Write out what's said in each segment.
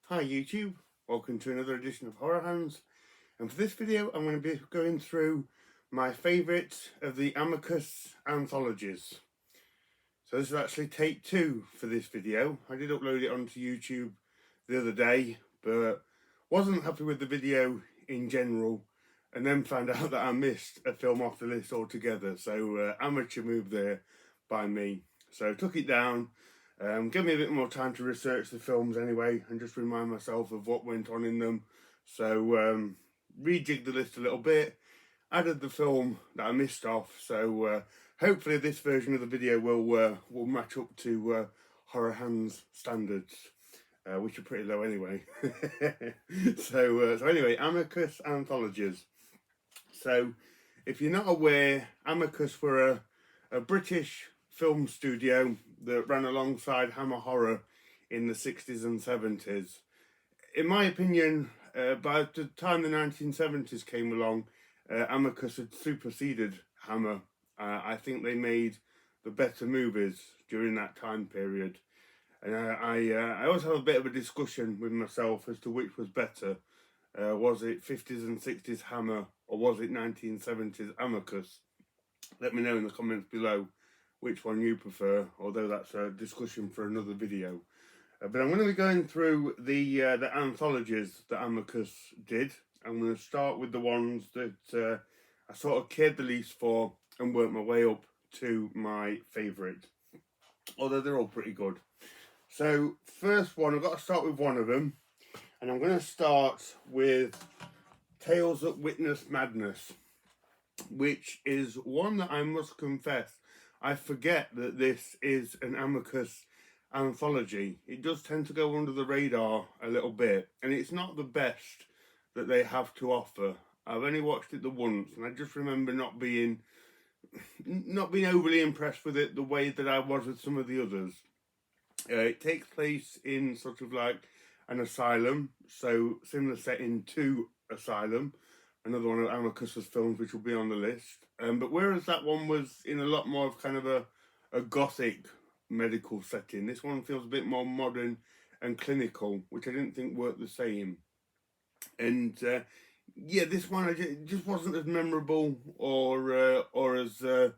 Hi YouTube, welcome to another edition of Horror Hands, and for this video I'm going to be going through my favourites of the Amicus anthologies. So this is actually take 2 for this video. I did upload it onto YouTube the other day, but wasn't happy with the video in general, and then found out that I missed a film off the list altogether, so amateur move there by me. So took it down. Give me a bit more time to research the films anyway and just remind myself of what went on in them. So rejigged the list a little bit, added the film that I missed off. So hopefully this version of the video will match up to Horror Hands standards, which are pretty low anyway. So anyway, Amicus anthologies. So if you're not aware, Amicus were a British film studio that ran alongside Hammer Horror in the 60s and 70s. In my opinion, by the time the 1970s came along, Amicus had superseded Hammer. I think they made the better movies during that time period. And I always have a bit of a discussion with myself as to which was better. Was it 50s and 60s Hammer, or was it 1970s Amicus? Let me know in the comments below which one you prefer, although that's a discussion for another video. But I'm going to be going through the anthologies that Amicus did. I'm going to start with the ones that I sort of cared the least for and work my way up to my favourite, although they're all pretty good. So first one, I've got to start with one of them, and I'm going to start with Tales That Witness Madness, which is one that I must confess I forget that this is an Amicus anthology. It does tend to go under the radar a little bit, and it's not the best that they have to offer. I've only watched it the once, and I just remember not being overly impressed with it the way that I was with some of the others. It takes place in sort of like an asylum, so similar setting to Asylum, another one of Amicus's films which will be on the list. But whereas that one was in a lot more of kind of a gothic medical setting, this one feels a bit more modern and clinical, which I didn't think worked the same. And yeah, this one just wasn't as memorable or as I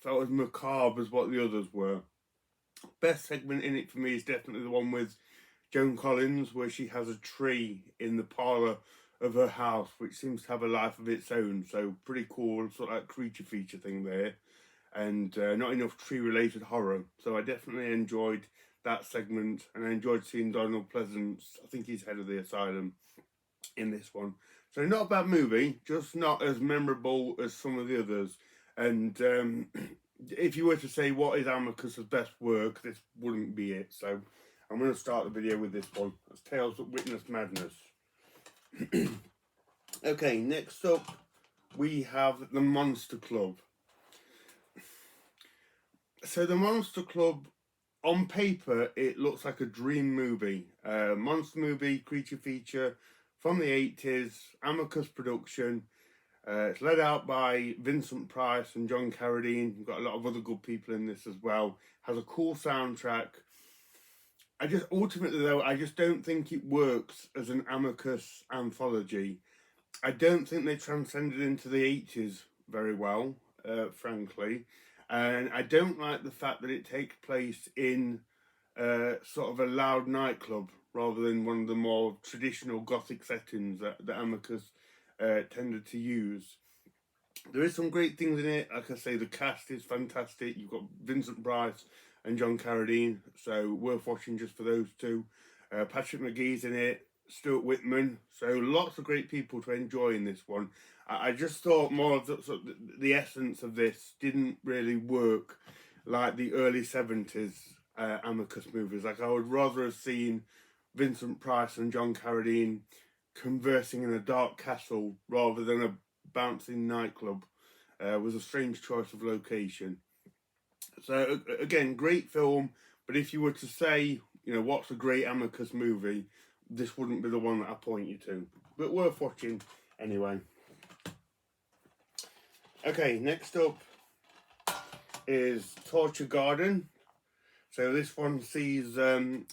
felt as macabre as what the others were. Best segment in it for me is definitely the one with Joan Collins, where she has a tree in the parlour of her house, which seems to have a life of its own. So pretty cool, sort of like creature feature thing there, and not enough tree related horror. So I definitely enjoyed that segment, and I enjoyed seeing Donald Pleasance, I think he's head of the asylum, in this one. So not a bad movie, just not as memorable as some of the others. And if you were to say what is Amicus's best work, this wouldn't be it. So I'm going to start the video with this one. That's Tales That Witness Madness. Okay, next up we have The Monster Club. So The Monster Club, on paper, it looks like a dream movie. Monster movie, creature feature from the 80s, Amicus production. It's led out by Vincent Price and John Carradine. You've got a lot of other good people in this as well. Has a cool soundtrack. Ultimately though, I just don't think it works as an Amicus anthology. I don't think they transcended into the 80s very well, frankly. And I don't like the fact that it takes place in sort of a loud nightclub rather than one of the more traditional gothic settings that Amicus tended to use. There is some great things in it. Like I say, the cast is fantastic. You've got Vincent Price and John Carradine, so worth watching just for those two. Patrick McGee's in it, Stuart Whitman, so lots of great people to enjoy in this one. I just thought more of the essence of this didn't really work like the early 70s Amicus movies. Like I would rather have seen Vincent Price and John Carradine conversing in a dark castle rather than a bouncing nightclub. Was a strange choice of location. So again, great film, but if you were to say, you know, what's a great Amicus movie, this wouldn't be the one that I point you to, but worth watching anyway. Okay, next up is Torture Garden. So this one sees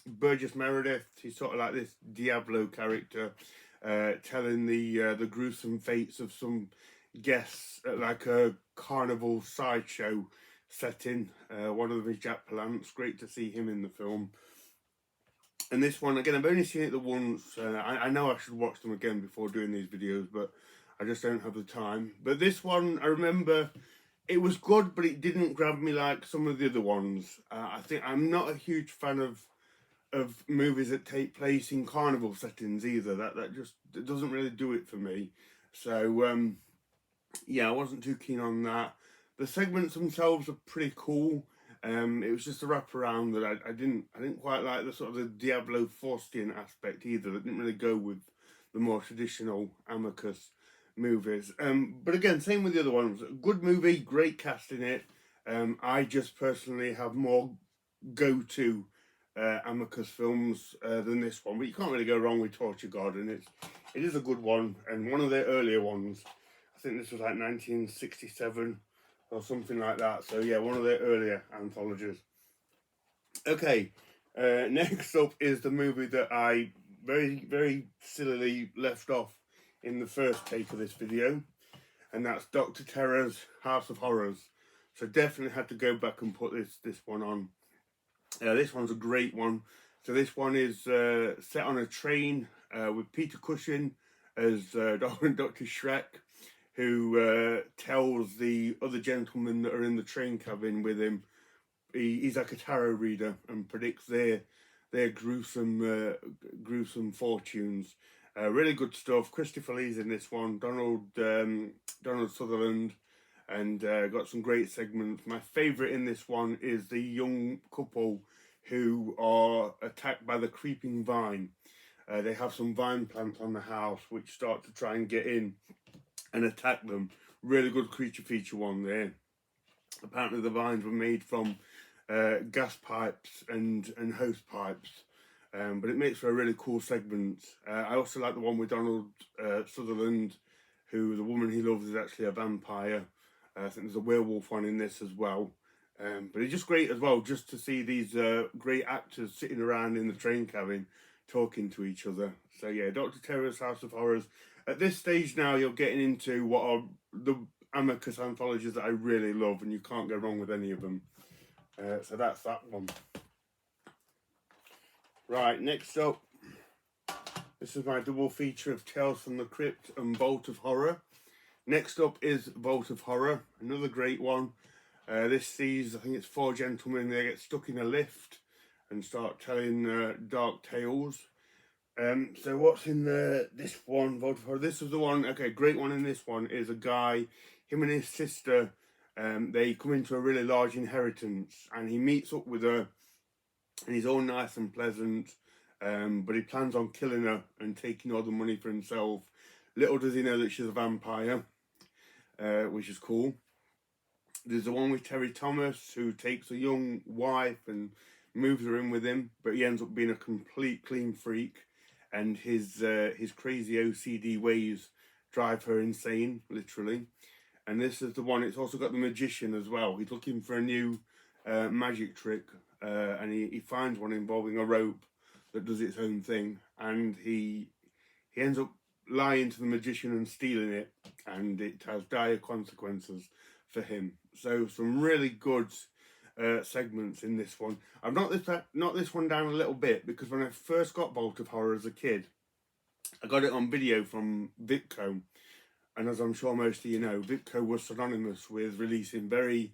Burgess Meredith. He's sort of like this Diablo character, telling the gruesome fates of some guests at like a carnival sideshow setting. One of them is Jack Palance. Great to see him in the film. And this one, again, I've only seen it the once. I know I should watch them again before doing these videos, but I just don't have the time. But this one, I remember it was good, but it didn't grab me like some of the other ones. I think I'm not a huge fan of movies that take place in carnival settings either. That just it doesn't really do it for me. So yeah, I wasn't too keen on that. The segments themselves are pretty cool. It was just a wraparound that I didn't quite like the sort of the Diablo Faustian aspect either. That didn't really go with the more traditional Amicus movies. But again, same with the other ones. Good movie, great cast in it. I just personally have more go-to Amicus films than this one, but you can't really go wrong with Torture God, and it is a good one, and one of their earlier ones. I think this was like 1967 or something like that. So yeah, one of their earlier anthologies. Okay, next up is the movie that I very sillily left off in the first take of this video, and that's Dr. Terror's House of Horrors. So definitely had to go back and put this one on. This one's a great one. So this one is set on a train with Peter Cushing as Dr. Shrek, who tells the other gentlemen that are in the train cabin with him, he's like a tarot reader and predicts their gruesome fortunes. Really good stuff. Christopher Lee's in this one. Donald Sutherland, and got some great segments. My favourite in this one is the young couple who are attacked by the creeping vine. They have some vine plants on the house which start to try and get in and attack them. Really good creature feature one there. Apparently the vines were made from gas pipes and hose pipes, but it makes for a really cool segment. I also like the one with Donald Sutherland, who the woman he loves is actually a vampire. I think there's a werewolf one in this as well. But it's just great as well, just to see these great actors sitting around in the train cabin talking to each other. So yeah, Dr. Terror's House of Horrors. At this stage now, you're getting into what are the Amicus anthologies that I really love, and you can't go wrong with any of them. So that's that one. Right, next up, this is my double feature of Tales from the Crypt and Vault of Horror. Next up is Vault of Horror, another great one. This sees, I think it's 4 gentlemen, they get stuck in a lift and start telling dark tales. So what's in this one, Vault of Horror? This is the one, okay, great one in this one is a guy, him and his sister, they come into a really large inheritance and he meets up with her and he's all nice and pleasant, but he plans on killing her and taking all the money for himself. Little does he know that she's a vampire, which is cool. There's the one with Terry Thomas, who takes a young wife and moves her in with him, but he ends up being a complete clean freak, and his crazy OCD ways drive her insane, literally. And this is the one, it's also got the magician as well. He's looking for a new magic trick, and he finds one involving a rope that does its own thing, and he ends up lying to the magician and stealing it, and it has dire consequences for him. So some really good segments in this one. I've knocked this one down a little bit because when I first got Vault of Horror as a kid, I got it on video from Vitco, and as I'm sure most of you know, Vitco was synonymous with releasing very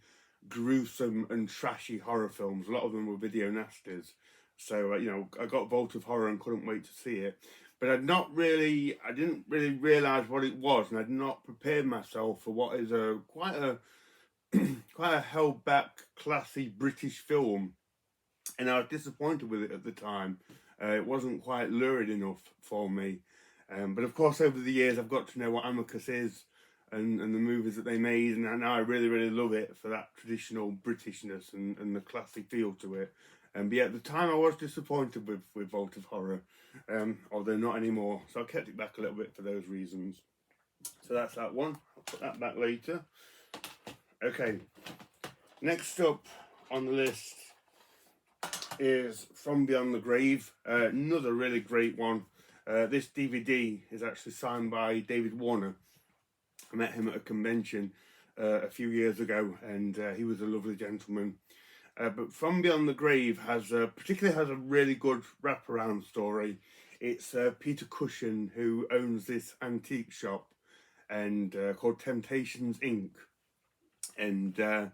gruesome and trashy horror films. A lot of them were video nasties. So you know, I got Vault of Horror and couldn't wait to see it. But I didn't really realise what it was, and I'd not prepared myself for what is quite a held back, classy British film, and I was disappointed with it at the time. It wasn't quite lurid enough for me, but of course over the years I've got to know what Amicus is and the movies that they made, and now I really love it for that traditional Britishness and the classy feel to it. But yeah, at the time I was disappointed with Vault of Horror, although not anymore. So I kept it back a little bit for those reasons. So that's that one. I'll put that back later. Okay, next up on the list is From Beyond the Grave, another really great one. This DVD is actually signed by David Warner. I met him at a convention a few years ago, and he was a lovely gentleman. But From Beyond the Grave particularly has a really good wraparound story. It's Peter Cushing, who owns this antique shop and called Temptations Inc. And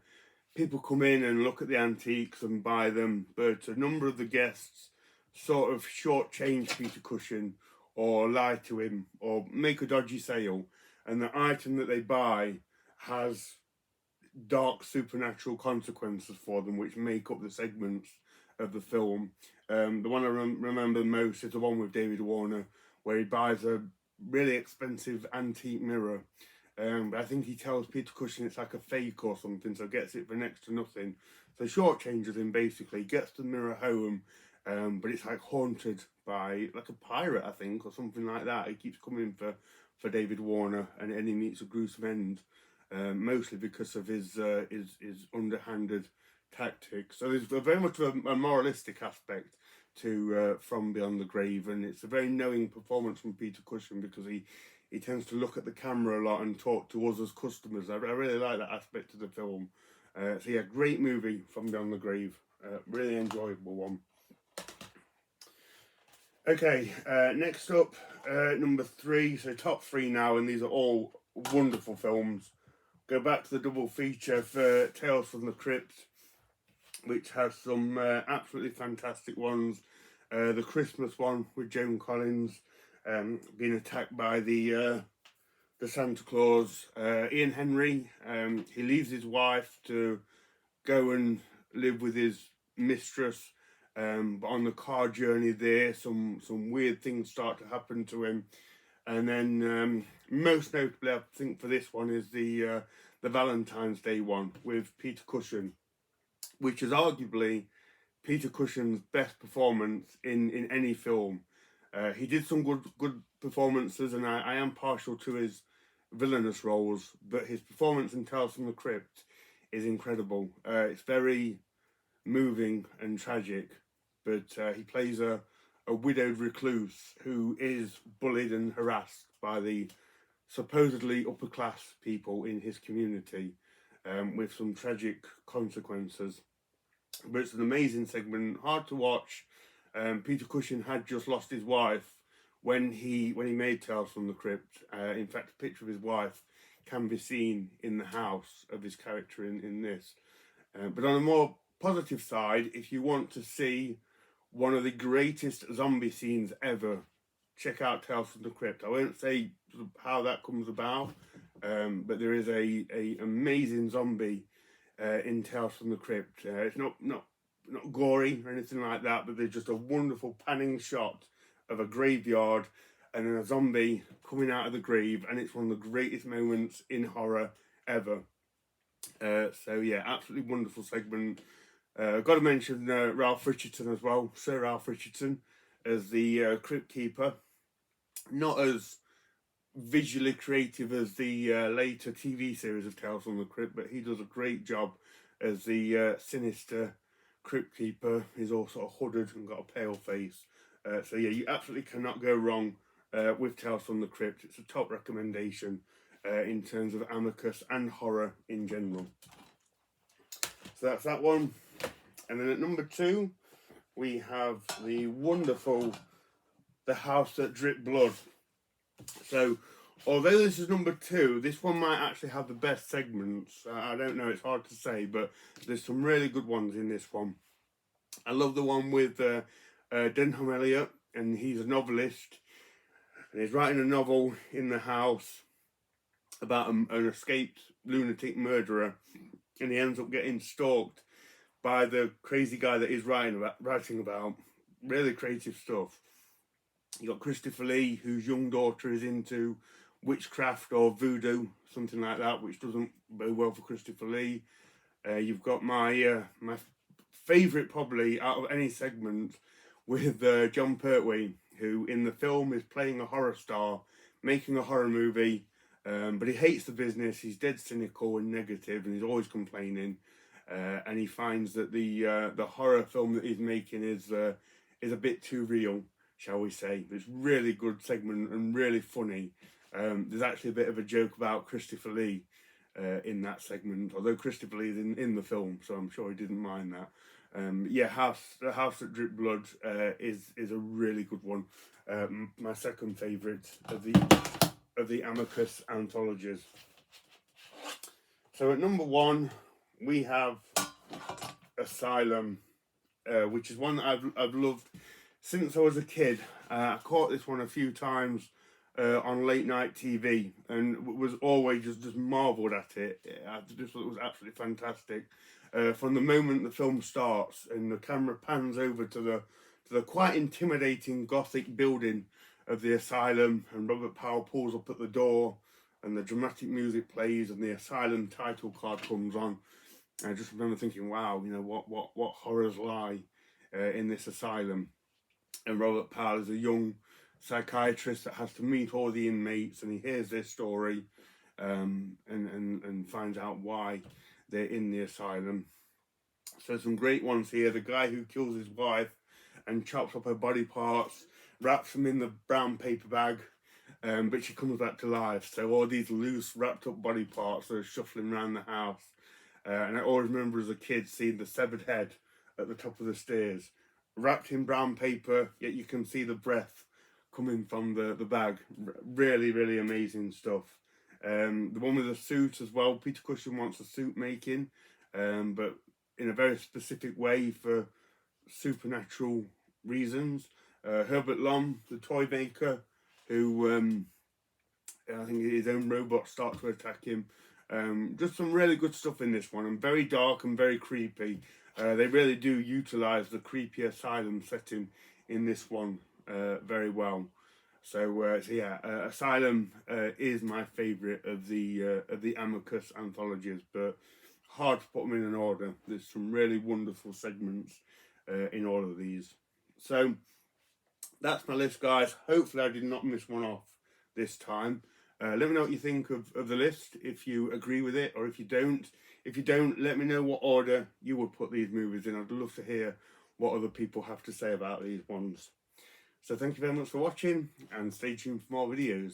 people come in and look at the antiques and buy them, but a number of the guests sort of shortchange Peter Cushing or lie to him or make a dodgy sale, and the item that they buy has dark supernatural consequences for them, which make up the segments of the film. The one I remember most is the one with David Warner, where he buys a really expensive antique mirror. But I think he tells Peter Cushing it's like a fake or something, so gets it for next to nothing. So shortchanges him basically, gets the mirror home, but it's like haunted by like a pirate, I think, or something like that. He keeps coming for David Warner, and he meets a gruesome end. Mostly because of his underhanded tactics. So there's very much a moralistic aspect to From Beyond the Grave, and it's a very knowing performance from Peter Cushing because he tends to look at the camera a lot and talk to us as customers. I really like that aspect of the film. So yeah, great movie, From Beyond the Grave. Really enjoyable one. Okay, next up, number 3. So top 3 now, and these are all wonderful films. Go back to the double feature for Tales from the Crypt, which has some absolutely fantastic ones. The Christmas one with Joan Collins being attacked by the Santa Claus. Ian Henry, he leaves his wife to go and live with his mistress, but on the car journey there, some weird things start to happen to him. And then most notably, I think for this one is the Valentine's Day one with Peter Cushing, which is arguably Peter Cushing's best performance in any film. He did some good performances, and I am partial to his villainous roles, but his performance in Tales from the Crypt is incredible. It's very moving and tragic, but he plays a widowed recluse who is bullied and harassed by the supposedly upper class people in his community, with some tragic consequences. But it's an amazing segment, hard to watch. Peter Cushing had just lost his wife when he made Tales from the Crypt. In fact, a picture of his wife can be seen in the house of his character in this. But on a more positive side, if you want to see one of the greatest zombie scenes ever, check out Tales from the Crypt. I won't say how that comes about, but there is a amazing zombie in Tales from the Crypt. It's not gory or anything like that, but there's just a wonderful panning shot of a graveyard and then a zombie coming out of the grave, and it's one of the greatest moments in horror ever. So yeah, absolutely wonderful segment. I've got to mention Ralph Richardson as well, Sir Ralph Richardson, as the Crypt Keeper. Not as visually creative as the later TV series of Tales from the Crypt, but he does a great job as the sinister Crypt Keeper. He's all sort of hooded and got a pale face. So yeah, you absolutely cannot go wrong with Tales from the Crypt. It's a top recommendation in terms of Amicus and horror in general. So that's that one. And then at number 2, we have the wonderful The House That Dripped Blood. So, although this is number 2, this one might actually have the best segments. I don't know, it's hard to say, but there's some really good ones in this one. I love the one with Denholm Elliott, and he's a novelist, and he's writing a novel in the house about an escaped lunatic murderer, and he ends up getting stalked by the crazy guy that he's writing about. Really creative stuff. You got Christopher Lee, whose young daughter is into witchcraft or voodoo, something like that, which doesn't bode well for Christopher Lee. You've got my favourite probably out of any segment with John Pertwee, who in the film is playing a horror star, making a horror movie, but he hates the business. He's dead cynical and negative, and he's always complaining. and he finds that the horror film that he's making is a bit too real, shall we say. It's really good segment and really funny. There's actually a bit of a joke about Christopher Lee in that segment, although Christopher Lee is in the film, so I'm sure he didn't mind that. Yeah, The House That Dripped Blood is a really good one. My second favourite of the Amicus anthologies. So at number 1 we have Asylum, which is one that I've loved since I was a kid. I caught this one a few times on late night TV and was always just marvelled at it. I just thought it was absolutely fantastic. From the moment the film starts and the camera pans over to the quite intimidating gothic building of the asylum, and Robert Powell pulls up at the door and the dramatic music plays and the asylum title card comes on. I just remember thinking, wow, you know, what horrors lie in this asylum. And Robert Powell is a young psychiatrist that has to meet all the inmates, and he hears their story and finds out why they're in the asylum. So some great ones here. The guy who kills his wife and chops up her body parts, wraps them in the brown paper bag, but she comes back to life. So all these loose, wrapped up body parts are shuffling around the house. And I always remember as a kid seeing the severed head at the top of the stairs, wrapped in brown paper, yet you can see the breath coming from the bag. Really, really amazing stuff. The one with the suit as well. Peter Cushing wants a suit making, but in a very specific way for supernatural reasons. Herbert Lom, the toy maker, who I think his own robots start to attack him. Just some really good stuff in this one, and very dark and very creepy. They really do utilise the creepy asylum setting in this one very well. So yeah, Asylum is my favourite of the Amicus anthologies, but hard to put them in an order. There's some really wonderful segments in all of these. So that's my list, guys. Hopefully I did not miss one off this time. Let me know what you think of the list, if you agree with it or if you don't. If you don't, let me know what order you would put these movies in. I'd love to hear what other people have to say about these ones. So thank you very much for watching, and stay tuned for more videos.